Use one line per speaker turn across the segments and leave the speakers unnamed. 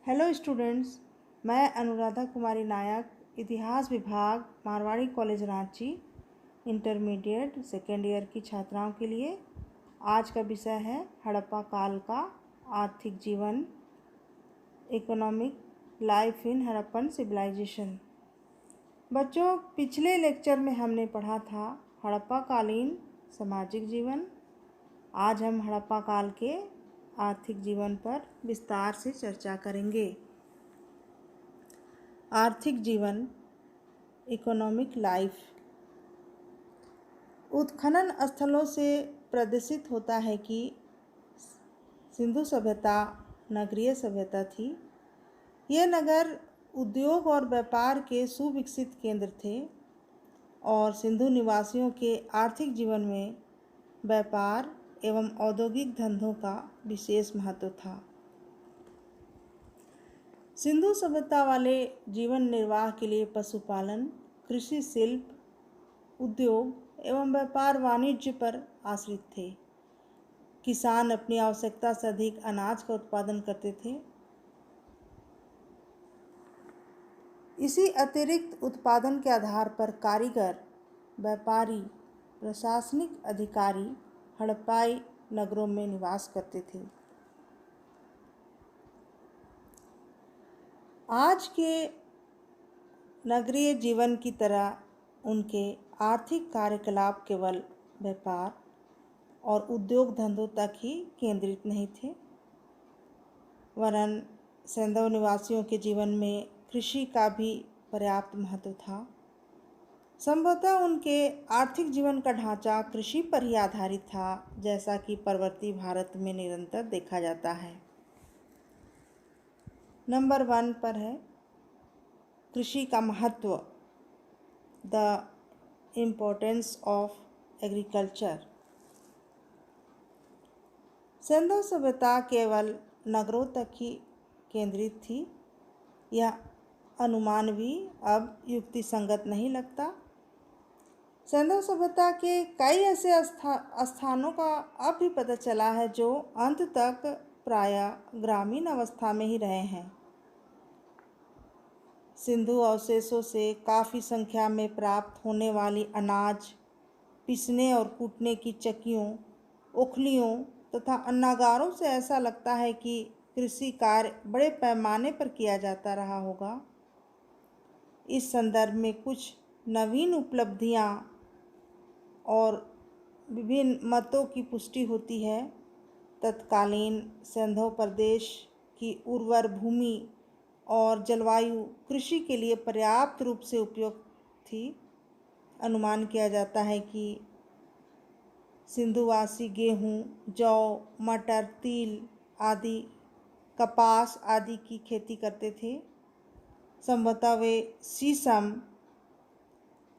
Hello students, मैं अनुराधा कुमारी नायक, इतिहास विभाग, Marwari college Ranchi, intermediate second year की छात्राओं के लिए आज का विषय है हड़प्पा काल का आर्थिक जीवन, economic life in Harappan civilisation. बच्चों, पिछले लेक्चर में हमने पढ़ा था हड़प्पा कालीन सामाजिक जीवन। आज हम हड़प्पा काल के आर्थिक जीवन पर विस्तार से चर्चा करेंगे। आर्थिक जीवन, इकोनॉमिक लाइफ। उत्खनन स्थलों से प्रदर्शित होता है कि सिंधु सभ्यता नगरीय सभ्यता थी। ये नगर उद्योग और व्यापार के सुविकसित केंद्र थे और सिंधु निवासियों के आर्थिक जीवन में व्यापार एवं औद्योगिक धंधों का विशेष महत्व था। सिंधु सभ्यता वाले जीवन निर्वाह के लिए पशुपालन, कृषि, शिल्प, उद्योग एवं व्यापार वाणिज्य पर आश्रित थे। किसान अपनी आवश्यकता से अधिक अनाज का उत्पादन करते थे। इसी अतिरिक्त उत्पादन के आधार पर कारीगर, व्यापारी, प्रशासनिक अधिकारी हड़प्पाई नगरों में निवास करते थे। आज के नगरीय जीवन की तरह उनके आर्थिक कार्यकलाप केवल व्यापार और उद्योग धंधों तक ही केंद्रित नहीं थे, वरन सिंधु निवासियों के जीवन में कृषि का भी पर्याप्त महत्व था। संभवतः उनके आर्थिक जीवन का ढांचा कृषि पर ही आधारित था, जैसा कि पूर्ववर्ती भारत में निरंतर देखा जाता है। नंबर 1 पर है कृषि का महत्व, the importance of agriculture. Sindhu सभ्यता केवल नगरों तक ही केंद्रित थी। यह अनुमान भी अब युक्ति संगत नहीं लगता। सिंधु सभ्यता के कई ऐसे स्थानों का अब भी पता चला है जो अंत तक प्रायः ग्रामीण अवस्था में ही रहे हैं। सिंधु अवशेषों से काफ़ी संख्या में प्राप्त होने वाली अनाज, पीसने और कूटने की चक्कियों, ओखलियों तथा अन्नागारों से ऐसा लगता है कि कृषि कार्य बड़े पैमाने पर किया जाता रहा होगा। इस संदर्भ में कुछ नवीन उपलब्धियां और विभिन्न मतों की पुष्टि होती है। तत्कालीन सिंधु प्रदेश की उर्वर भूमि और जलवायु कृषि के लिए पर्याप्त रूप से उपयुक्त थी। अनुमान किया जाता है कि सिंधुवासी गेहूं, जौ, मटर, तिल आदि, कपास आदि की खेती करते थे। संभवतः वे शीशम,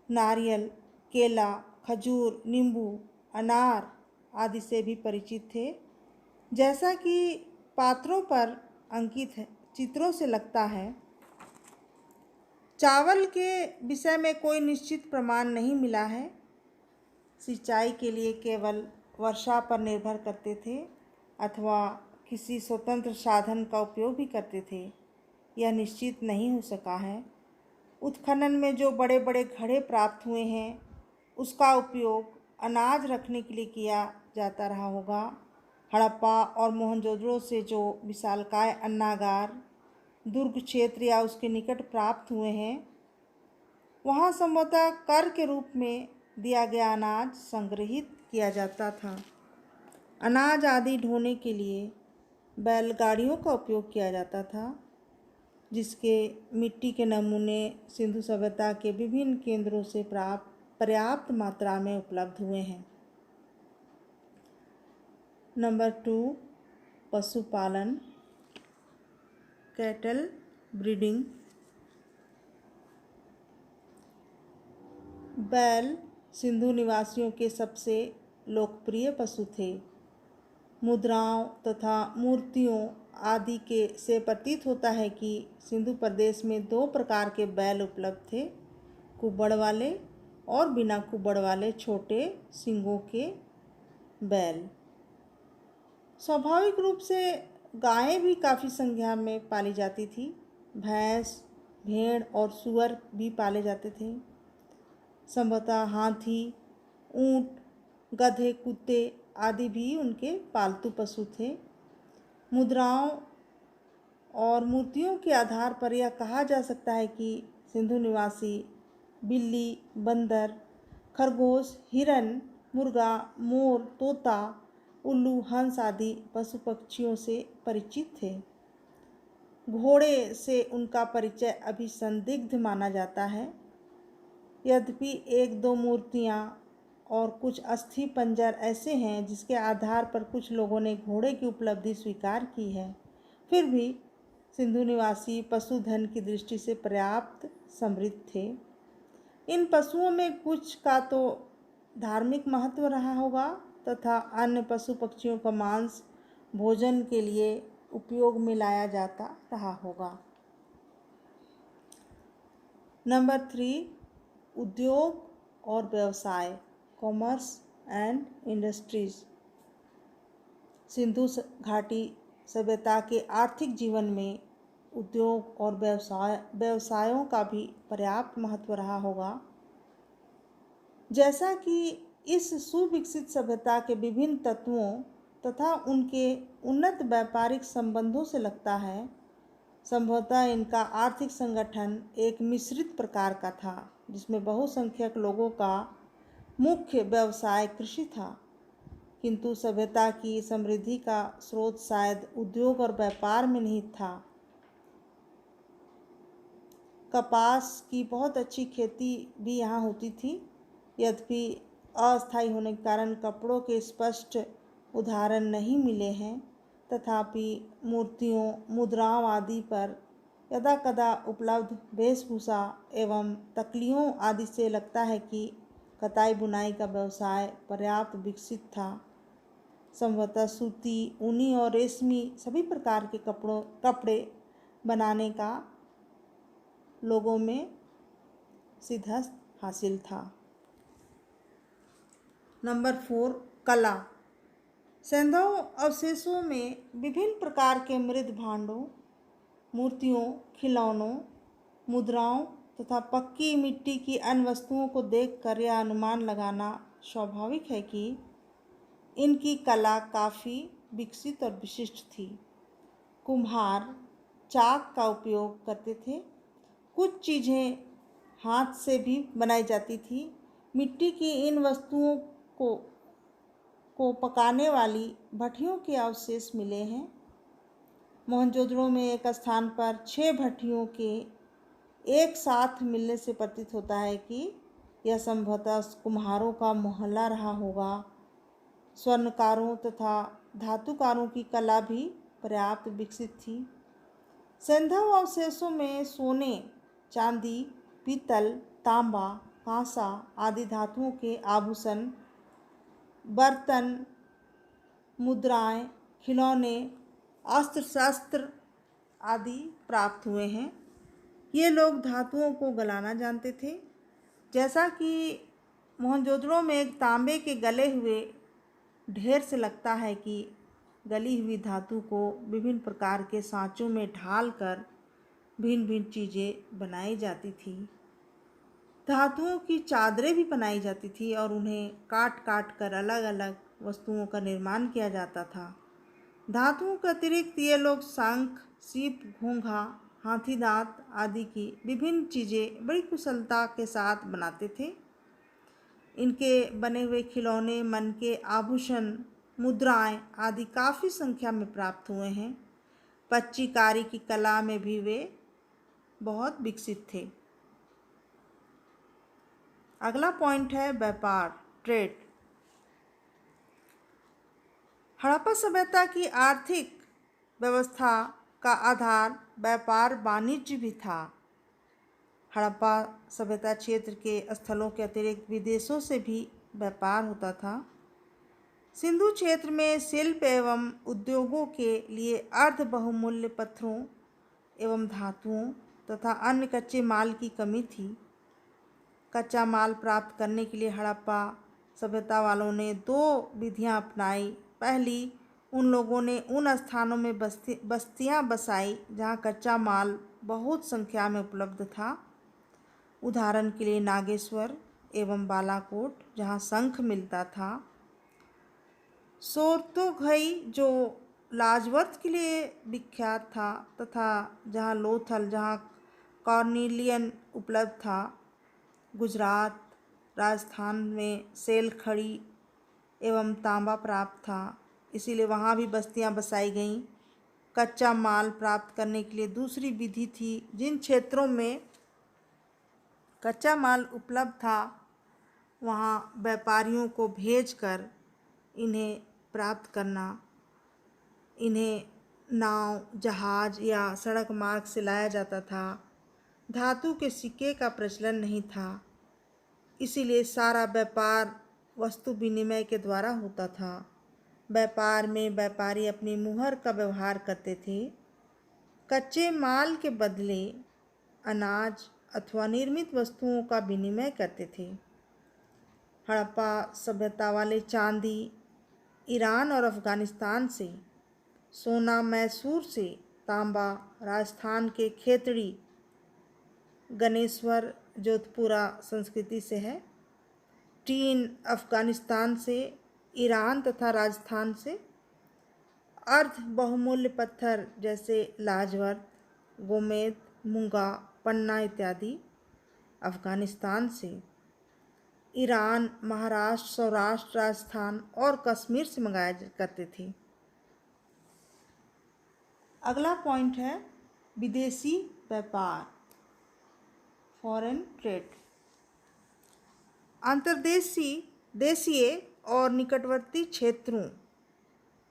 नारियल, केला, खजूर, नींबू, अनार आदि से भी परिचित थे। जैसा कि पात्रों पर अंकित है चित्रों से लगता है। चावल के विषय में कोई निश्चित प्रमाण नहीं मिला है। सिंचाई के लिए केवल वर्षा पर निर्भर करते थे अथवा किसी स्वतंत्र साधन का उपयोग भी करते थे, यह निश्चित नहीं हो सका है। उत्खनन में जो बड़े बड़े घड़े प्राप्त हुए हैं उसका उपयोग अनाज रखने के लिए किया जाता रहा होगा। हड़प्पा और मोहनजोदड़ो से जो विशालकाय अन्नागार दुर्ग क्षेत्र या उसके निकट प्राप्त हुए हैं, वहाँ संभवतः कर के रूप में दिया गया अनाज संग्रहित किया जाता था। अनाज आदि ढोने के लिए बैलगाड़ियों का उपयोग किया जाता था, जिसके मिट्टी के नमूने सिंधु सभ्यता के विभिन्न केंद्रों से पर्याप्त मात्रा में उपलब्ध हुए हैं। नंबर 2, पशुपालन, कैटल ब्रीडिंग। बैल सिंधु निवासियों के सबसे लोकप्रिय पशु थे। मुद्राओं तथा मूर्तियों आदि के से प्रतीत होता है कि सिंधु प्रदेश में 2 प्रकार के बैल उपलब्ध थे, कुबड़ वाले और बिना कुबड़ वाले छोटे सींगों के बैल। स्वाभाविक रूप से गायें भी काफ़ी संख्या में पाली जाती थी। भैंस, भेड़ और सूअर भी पाले जाते थे। संभवतः हाथी, ऊंट, गधे, कुत्ते आदि भी उनके पालतू पशु थे। मुद्राओं और मूर्तियों के आधार पर यह कहा जा सकता है कि सिंधु निवासी बिल्ली, बंदर, खरगोश, हिरन, मुर्गा, मोर, तोता, उल्लू, हंस आदि पशु पक्षियों से परिचित थे। घोड़े से उनका परिचय अभी संदिग्ध माना जाता है। यद्यपि एक दो मूर्तियां और कुछ अस्थि पंजर ऐसे हैं जिसके आधार पर कुछ लोगों ने घोड़े की उपलब्धि स्वीकार की है, फिर भी सिंधु निवासी पशुधन की दृष्टि से पर्याप्त समृद्ध थे। इन पशुओं में कुछ का तो धार्मिक महत्व रहा होगा तथा अन्य पशु पक्षियों का मांस भोजन के लिए उपयोग में लाया जाता रहा होगा। नंबर 3, उद्योग और व्यवसाय, कॉमर्स एंड इंडस्ट्रीज। सिंधु घाटी सभ्यता के आर्थिक जीवन में उद्योग और व्यवसायों का भी पर्याप्त महत्व रहा होगा। जैसा कि इस सुविकसित सभ्यता के विभिन्न तत्वों तथा उनके उन्नत व्यापारिक संबंधों से लगता है, संभवतः इनका आर्थिक संगठन एक मिश्रित प्रकार का था, जिसमें बहुसंख्यक लोगों का मुख्य व्यवसाय कृषि था। किंतु सभ्यता की समृद्धि का स्रोत शायद उद्योग और व्यापार में निहित था। कपास की बहुत अच्छी खेती भी यहाँ होती थी। यद्यपि अस्थायी होने के कारण कपड़ों के स्पष्ट उदाहरण नहीं मिले हैं, तथापि मूर्तियों, मुद्राओं आदि पर यदा कदा उपलब्ध वेशभूषा एवं तकलियों आदि से लगता है कि कताई बुनाई का व्यवसाय पर्याप्त विकसित था। संभवतः सूती, ऊनी और रेशमी सभी प्रकार के कपड़े बनाने का लोगों में सिद्धहस्त हासिल था। नंबर 4, कला। सैंधव अवशेषों में विभिन्न प्रकार के मृद भांडों, मूर्तियों, खिलौनों, मुद्राओं तथा पक्की मिट्टी की अन्य वस्तुओं को देखकर यह अनुमान लगाना स्वाभाविक है कि इनकी कला काफ़ी विकसित और विशिष्ट थी। कुम्हार चाक का उपयोग करते थे। कुछ चीज़ें हाथ से भी बनाई जाती थी। मिट्टी की इन वस्तुओं को पकाने वाली भट्टियों के अवशेष मिले हैं। मोहनजोदड़ो में एक स्थान पर 6 भट्टियों के एक साथ मिलने से प्रतीत होता है कि यह संभवतः कुम्हारों का मोहल्ला रहा होगा। स्वर्णकारों तथा धातुकारों की कला भी पर्याप्त विकसित थी। सैंधव अवशेषों में सोने, चांदी, पीतल, तांबा, कांसा आदि धातुओं के आभूषण, बर्तन, मुद्राएं, खिलौने, अस्त्र शस्त्र आदि प्राप्त हुए हैं। ये लोग धातुओं को गलाना जानते थे। जैसा कि मोहनजोदड़ो में एक तांबे के गले हुए ढेर से लगता है कि गली हुई धातु को विभिन्न प्रकार के सांचों में ढालकर भिन्न भिन्न चीज़ें बनाई जाती थी। धातुओं की चादरें भी बनाई जाती थी और उन्हें काट काट कर अलग अलग वस्तुओं का निर्माण किया जाता था। धातुओं के अतिरिक्त ये लोग शंख, सीप, घोंघा, हाथी दांत आदि की विभिन्न चीज़ें बड़ी कुशलता के साथ बनाते थे। इनके बने हुए खिलौने, मनके, आभूषण, मुद्राएं आदि काफ़ी संख्या में प्राप्त हुए हैं। पच्चीकारी की कला में भी वे बहुत विकसित थे। अगला पॉइंट है व्यापार, ट्रेड। हड़प्पा सभ्यता की आर्थिक व्यवस्था का आधार व्यापार वाणिज्य भी था। हड़प्पा सभ्यता क्षेत्र के स्थलों के अतिरिक्त विदेशों से भी व्यापार होता था। सिंधु क्षेत्र में शिल्प एवं उद्योगों के लिए अर्ध बहुमूल्य पत्थरों एवं धातुओं तथा अन्य कच्चे माल की कमी थी। कच्चा माल प्राप्त करने के लिए हड़प्पा सभ्यता वालों ने 2 विधियां अपनाई। पहली, उन लोगों ने उन स्थानों में बस्तियां बसाई जहां कच्चा माल बहुत संख्या में उपलब्ध था। उदाहरण के लिए नागेश्वर एवं बालाकोट जहां शंख मिलता था। सोरतोघई जो लाजवर्थ के लिए विख्यात था, तथा जहां लोथल जहां कॉर्निलियन उपलब्ध था। गुजरात राजस्थान में सेल खड़ी एवं तांबा प्राप्त था, इसीलिए वहाँ भी बस्तियाँ बसाई गईं। कच्चा माल प्राप्त करने के लिए दूसरी विधि थी। जिन क्षेत्रों में कच्चा माल उपलब्ध था वहाँ व्यापारियों को भेजकर इन्हें प्राप्त करना। इन्हें नाव, जहाज या सड़क मार्ग से लाया जाता था। धातु के सिक्के का प्रचलन नहीं था, इसीलिए सारा व्यापार वस्तु विनिमय के द्वारा होता था। व्यापार में व्यापारी अपनी मुहर का व्यवहार करते थे। कच्चे माल के बदले अनाज अथवा निर्मित वस्तुओं का विनिमय करते थे। हड़प्पा सभ्यता वाले चांदी ईरान और अफ़गानिस्तान से, सोना मैसूर से, तांबा राजस्थान के खेतड़ी गणेश्वर जोधपुरा संस्कृति से है, टीन अफ़गानिस्तान से, ईरान तथा राजस्थान से, अर्ध बहुमूल्य पत्थर जैसे लाजवर्थ, गोमेद, मूंगा, पन्ना इत्यादि अफ़गानिस्तान से, ईरान, महाराष्ट्र, सौराष्ट्र, राजस्थान और कश्मीर से मंगाया करते थे। अगला पॉइंट है विदेशी व्यापार, फॉरेन ट्रेड। देशीय और निकटवर्ती क्षेत्रों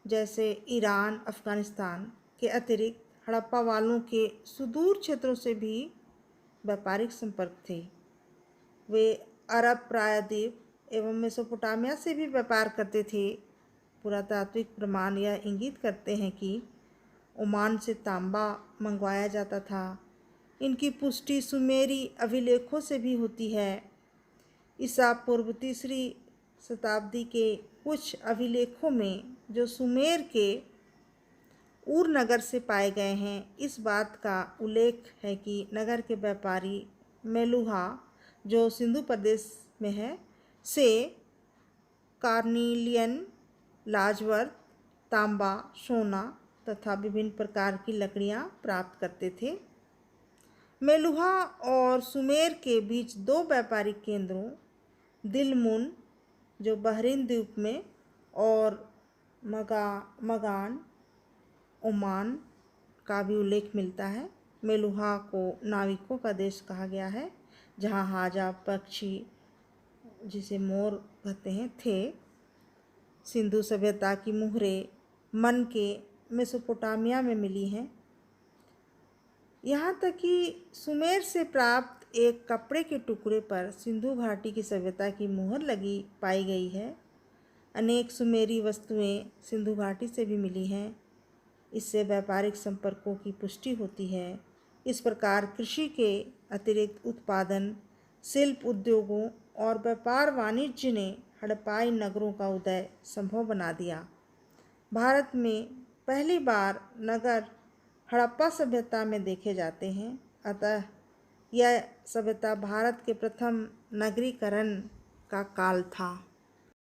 जैसे ईरान, अफ़गानिस्तान के अतिरिक्त हड़प्पा वालों के सुदूर क्षेत्रों से भी व्यापारिक संपर्क थे। वे अरब प्रायद्वीप एवं मेसोपोटामिया से भी व्यापार करते थे। पुरातात्विक प्रमाण यह इंगित करते हैं कि ओमान से तांबा मंगवाया जाता था। इनकी पुष्टि सुमेरी अभिलेखों से भी होती है। ईसा पूर्व 3री शताब्दी के कुछ अभिलेखों में जो सुमेर के ऊर नगर से पाए गए हैं, इस बात का उल्लेख है कि नगर के व्यापारी मेलुहा, जो सिंधु प्रदेश में है, से कार्निलियन, लाजवर्थ, तांबा, सोना तथा विभिन्न प्रकार की लकड़ियाँ प्राप्त करते थे। मेलुहा और सुमेर के बीच 2 व्यापारिक केंद्रों, दिलमुन जो बहरीन द्वीप में और मगान ओमान का भी उल्लेख मिलता है। मेलुहा को नाविकों का देश कहा गया है, जहाँ हाजा पक्षी जिसे मोर कहते हैं थे। सिंधु सभ्यता की मुहरें मन के मेसोपोटामिया में मिली हैं। यहाँ तक कि सुमेर से प्राप्त एक कपड़े के टुकड़े पर सिंधु घाटी की सभ्यता की मुहर लगी पाई गई है। अनेक सुमेरी वस्तुएं सिंधु घाटी से भी मिली हैं। इससे व्यापारिक संपर्कों की पुष्टि होती है। इस प्रकार कृषि के अतिरिक्त उत्पादन, शिल्प उद्योगों और व्यापार वाणिज्य ने हड़प्पाई नगरों का उदय संभव बना दिया। भारत में पहली बार नगर हड़प्पा सभ्यता में देखे जाते हैं, अतः यह सभ्यता भारत के प्रथम नगरीकरण का काल था।